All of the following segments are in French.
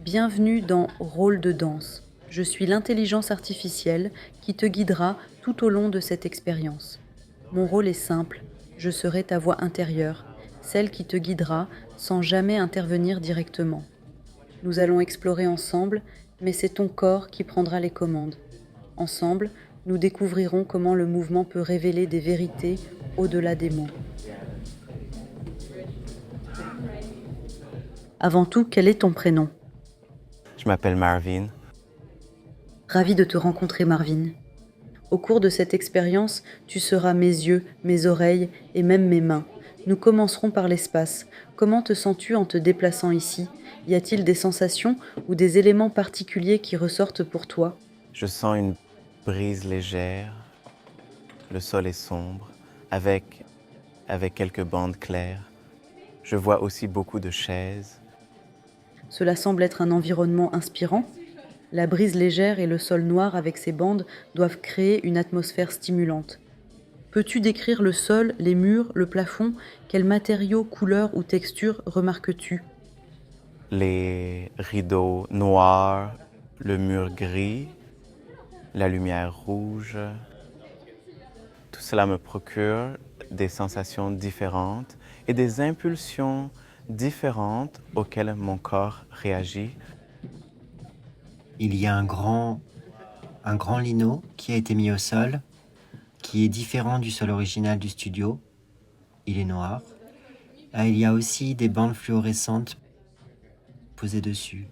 Bienvenue dans Rôle de danse. Je suis l'intelligence artificielle qui te guidera tout au long de cette expérience. Mon rôle est simple, je serai ta voix intérieure, celle qui te guidera sans jamais intervenir directement. Nous allons explorer ensemble, mais c'est ton corps qui prendra les commandes. Ensemble, nous découvrirons comment le mouvement peut révéler des vérités au-delà des mots. Avant tout, quel est ton prénom ? Je m'appelle Marvin. Ravi de te rencontrer, Marvin. Au cours de cette expérience, tu seras mes yeux, mes oreilles et même mes mains. Nous commencerons par l'espace. Comment te sens-tu en te déplaçant ici ? Y a-t-il des sensations ou des éléments particuliers qui ressortent pour toi ? Je sens une brise légère. Le sol est sombre, avec quelques bandes claires. Je vois aussi beaucoup de chaises. Cela semble être un environnement inspirant. La brise légère et le sol noir avec ses bandes doivent créer une atmosphère stimulante. Peux-tu décrire le sol, les murs, le plafond ? Quels matériaux, couleurs ou textures remarques-tu ? Les rideaux noirs, le mur gris, la lumière rouge. Tout cela me procure des sensations différentes et des impulsions différentes auxquelles mon corps réagit. Il y a un grand lino qui a été mis au sol, qui est différent du sol original du studio. Il est noir. Il y a aussi des bandes fluorescentes posées dessus.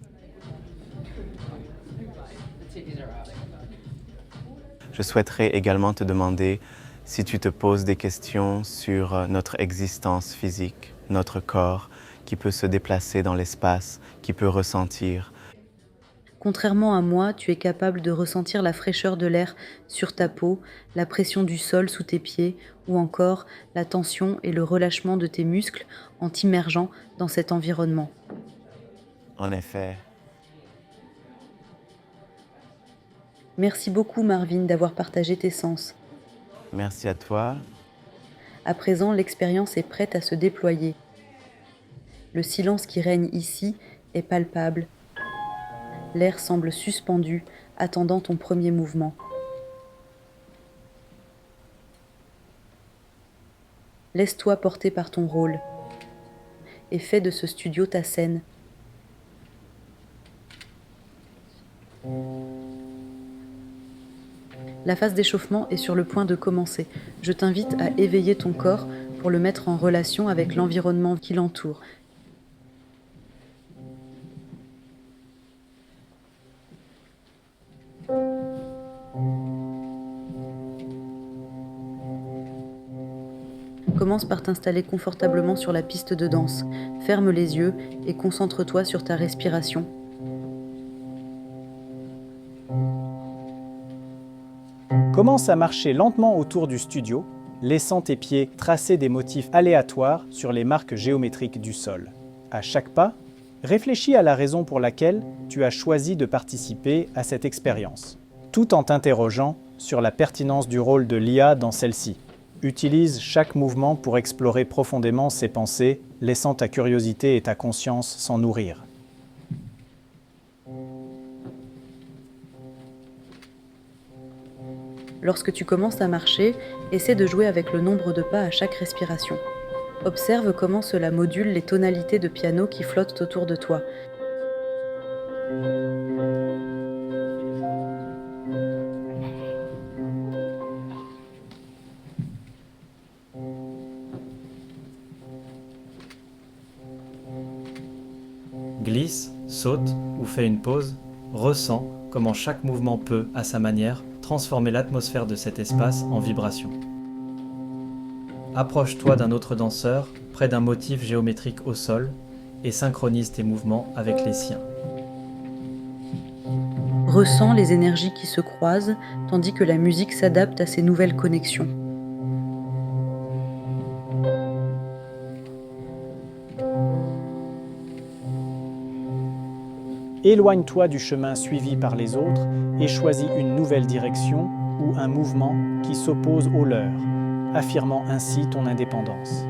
Je souhaiterais également te demander si tu te poses des questions sur notre existence physique, notre corps qui peut se déplacer dans l'espace, qui peut ressentir. Contrairement à moi, tu es capable de ressentir la fraîcheur de l'air sur ta peau, la pression du sol sous tes pieds ou encore la tension et le relâchement de tes muscles en t'immergeant dans cet environnement. En effet, Merci beaucoup Marvin d'avoir partagé tes sens. merci à toi. À présent, l'expérience est prête à se déployer. Le silence qui règne ici est palpable. L'air semble suspendu, attendant ton premier mouvement. Laisse-toi porter par ton rôle et fais de ce studio ta scène. La phase d'échauffement est sur le point de commencer. Je t'invite à éveiller ton corps pour le mettre en relation avec l'environnement qui l'entoure. Commence par t'installer confortablement sur la piste de danse. Ferme les yeux et concentre-toi sur ta respiration. Commence à marcher lentement autour du studio, laissant tes pieds tracer des motifs aléatoires sur les marques géométriques du sol. À chaque pas, réfléchis à la raison pour laquelle tu as choisi de participer à cette expérience, tout en t'interrogeant sur la pertinence du rôle de l'IA dans celle-ci. Utilise chaque mouvement pour explorer profondément ses pensées, laissant ta curiosité et ta conscience s'en nourrir. Lorsque tu commences à marcher, essaie de jouer avec le nombre de pas à chaque respiration. Observe comment cela module les tonalités de piano qui flottent autour de toi. Glisse, saute ou fais une pause, ressens comment chaque mouvement peut, à sa manière, transformer l'atmosphère de cet espace en vibration. Approche-toi d'un autre danseur, près d'un motif géométrique au sol, et synchronise tes mouvements avec les siens. Ressens les énergies qui se croisent, tandis que la musique s'adapte à ces nouvelles connexions. Éloigne-toi du chemin suivi par les autres et choisis une nouvelle direction ou un mouvement qui s'oppose au leur, affirmant ainsi ton indépendance.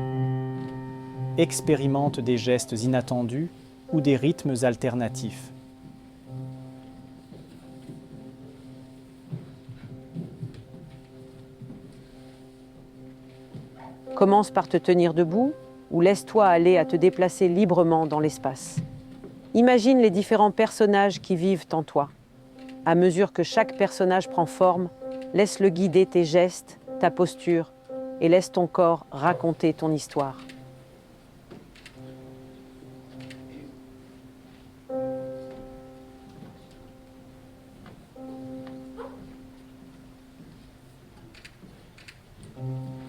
expérimente des gestes inattendus ou des rythmes alternatifs. Commence par te tenir debout ou laisse-toi aller à te déplacer librement dans l'espace. Imagine les différents personnages qui vivent en toi. À mesure que chaque personnage prend forme, laisse-le guider tes gestes, ta posture et laisse ton corps raconter ton histoire.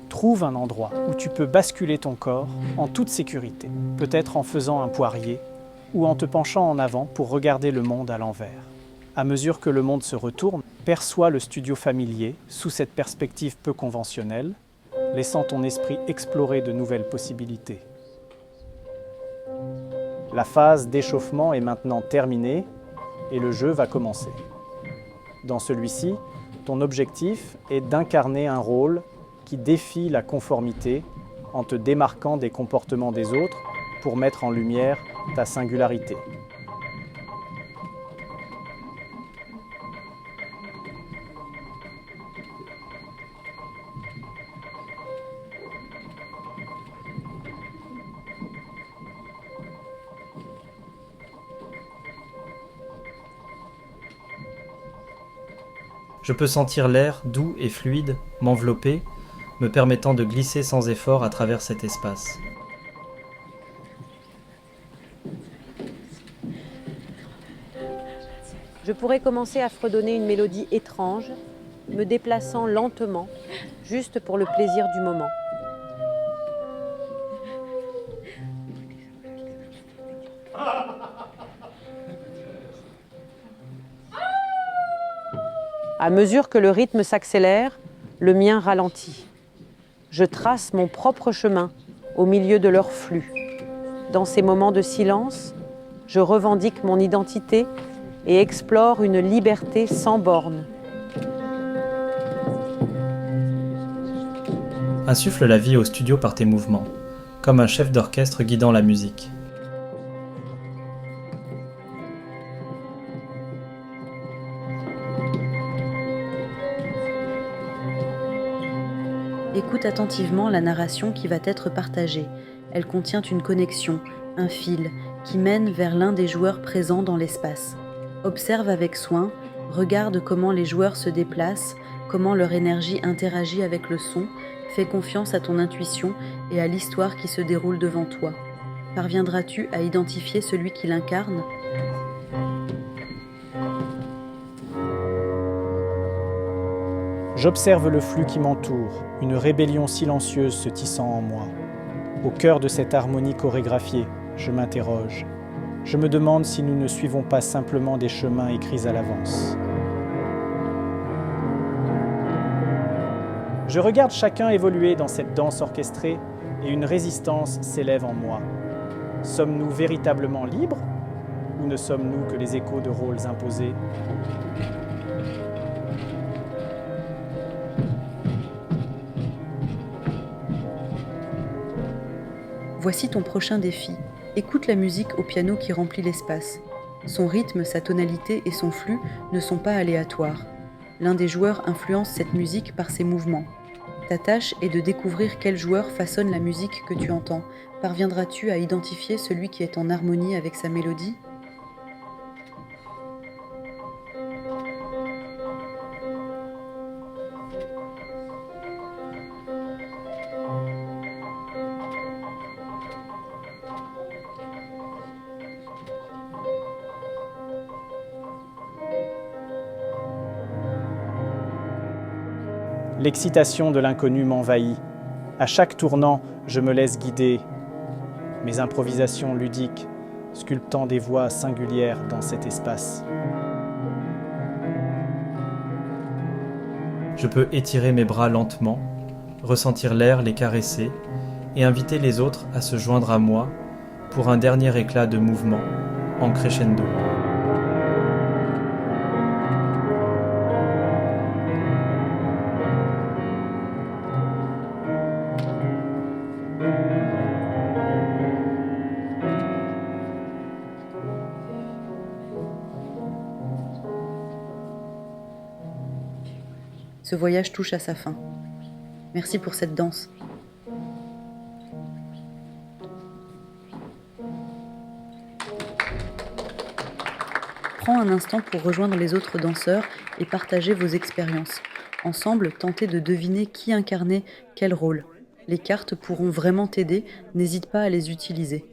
Trouve un endroit où tu peux basculer ton corps en toute sécurité, peut-être en faisant un poirier ou en te penchant en avant pour regarder le monde à l'envers. À mesure que le monde se retourne, perçois le studio familier sous cette perspective peu conventionnelle, laissant ton esprit explorer de nouvelles possibilités. La phase d'échauffement est maintenant terminée et le jeu va commencer. Dans celui-ci, ton objectif est d'incarner un rôle qui défie la conformité en te démarquant des comportements des autres pour mettre en lumière ta singularité. Je peux sentir l'air doux et fluide m'envelopper, me permettant de glisser sans effort à travers cet espace. Je pourrais commencer à fredonner une mélodie étrange, me déplaçant lentement, juste pour le plaisir du moment. À mesure que le rythme s'accélère, le mien ralentit. Je trace mon propre chemin au milieu de leur flux. Dans ces moments de silence, je revendique mon identité et explore une liberté sans bornes. Insuffle la vie au studio par tes mouvements, comme un chef d'orchestre guidant la musique. Écoute attentivement la narration qui va être partagée. Elle contient une connexion, un fil, qui mène vers l'un des joueurs présents dans l'espace. Observe avec soin, regarde comment les joueurs se déplacent, comment leur énergie interagit avec le son, fais confiance à ton intuition et à l'histoire qui se déroule devant toi. Parviendras-tu à identifier celui qui l'incarne ? J'observe le flux qui m'entoure, une rébellion silencieuse se tissant en moi. Au cœur de cette harmonie chorégraphiée, je m'interroge. Je me demande si nous ne suivons pas simplement des chemins écrits à l'avance. Je regarde chacun évoluer dans cette danse orchestrée et une résistance s'élève en moi. Sommes-nous véritablement libres ou ne sommes-nous que les échos de rôles imposés ? Voici ton prochain défi. Écoute la musique au piano qui remplit l'espace. Son rythme, sa tonalité et son flux ne sont pas aléatoires. L'un des joueurs influence cette musique par ses mouvements. Ta tâche est de découvrir quel joueur façonne la musique que tu entends. Parviendras-tu à identifier celui qui est en harmonie avec sa mélodie ? L'excitation de l'inconnu m'envahit. À chaque tournant, je me laisse guider. Mes improvisations ludiques, sculptant des voix singulières dans cet espace. Je peux étirer mes bras lentement, ressentir l'air les caresser et inviter les autres à se joindre à moi pour un dernier éclat de mouvement en crescendo. Ce voyage touche à sa fin. Merci pour cette danse. Prends un instant pour rejoindre les autres danseurs et partager vos expériences. Ensemble, tentez de deviner qui incarnait quel rôle. Les cartes pourront vraiment t'aider, n'hésite pas à les utiliser.